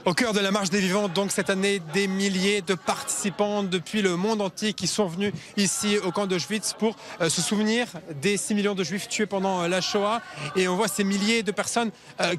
Au cœur de la marche des vivants, donc cette année, des milliers de participants depuis le monde entier qui sont venus ici au camp d'Auschwitz pour se souvenir des 6 millions de juifs tués pendant la Shoah. Et on voit ces milliers de personnes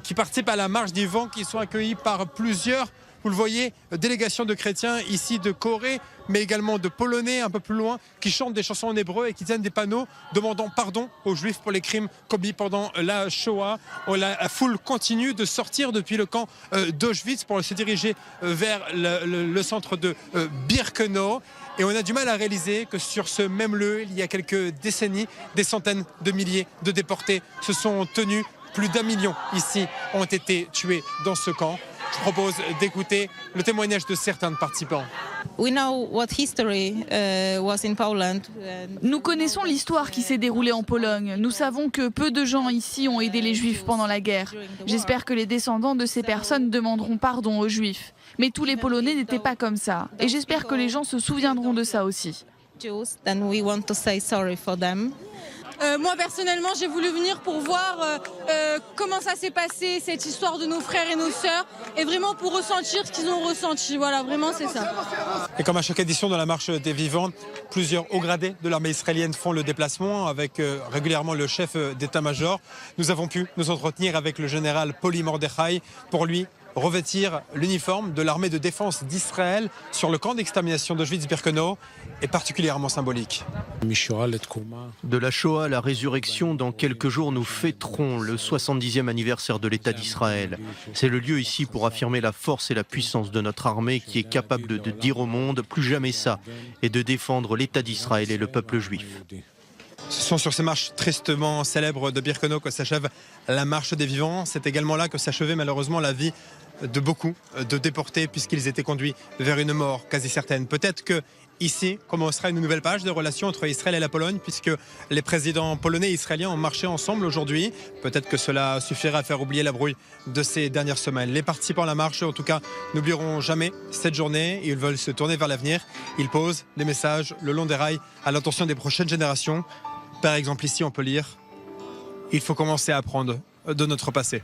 qui participent à la marche des vivants, qui sont accueillis par plusieurs, vous le voyez, délégations de chrétiens ici de Corée, mais également de Polonais un peu plus loin, qui chantent des chansons en hébreu et qui tiennent des panneaux demandant pardon aux juifs pour les crimes commis pendant la Shoah. La foule continue de sortir depuis le camp d'Auschwitz pour se diriger vers le centre de Birkenau. Et on a du mal à réaliser que sur ce même lieu, il y a quelques décennies, des centaines de milliers de déportés se sont tenus. Plus d'1 million ici ont été tués dans ce camp. Je propose d'écouter le témoignage de certains participants. Nous connaissons l'histoire qui s'est déroulée en Pologne. Nous savons que peu de gens ici ont aidé les Juifs pendant la guerre. J'espère que les descendants de ces personnes demanderont pardon aux Juifs. Mais tous les Polonais n'étaient pas comme ça. Et j'espère que les gens se souviendront de ça aussi. Moi personnellement j'ai voulu venir pour voir comment ça s'est passé, cette histoire de nos frères et nos sœurs, et vraiment pour ressentir ce qu'ils ont ressenti. Voilà, vraiment c'est ça. Et comme à chaque édition de la marche des vivants, plusieurs hauts gradés de l'armée israélienne font le déplacement avec régulièrement le chef d'état-major. Nous avons pu nous entretenir avec le général Poli Mordechai pour lui revêtir l'uniforme de l'armée de défense d'Israël sur le camp d'extermination d'Auschwitz-Birkenau est particulièrement symbolique. De la Shoah à la résurrection, dans quelques jours, nous fêterons le 70e anniversaire de l'État d'Israël. C'est le lieu ici pour affirmer la force et la puissance de notre armée qui est capable de dire au monde « plus jamais ça » et de défendre l'État d'Israël et le peuple juif. Ce sont sur ces marches tristement célèbres de Birkenau que s'achève la marche des vivants. C'est également là que s'achevait malheureusement la vie de beaucoup de déportés puisqu'ils étaient conduits vers une mort quasi certaine. Peut-être que ici commencera une nouvelle page de relations entre Israël et la Pologne puisque les présidents polonais et israéliens ont marché ensemble aujourd'hui. Peut-être que cela suffira à faire oublier la brouille de ces dernières semaines. Les participants à la marche, en tout cas, n'oublieront jamais cette journée. Ils veulent se tourner vers l'avenir. Ils posent des messages le long des rails à l'intention des prochaines générations. Par exemple, ici, on peut lire « Il faut commencer à apprendre de notre passé ».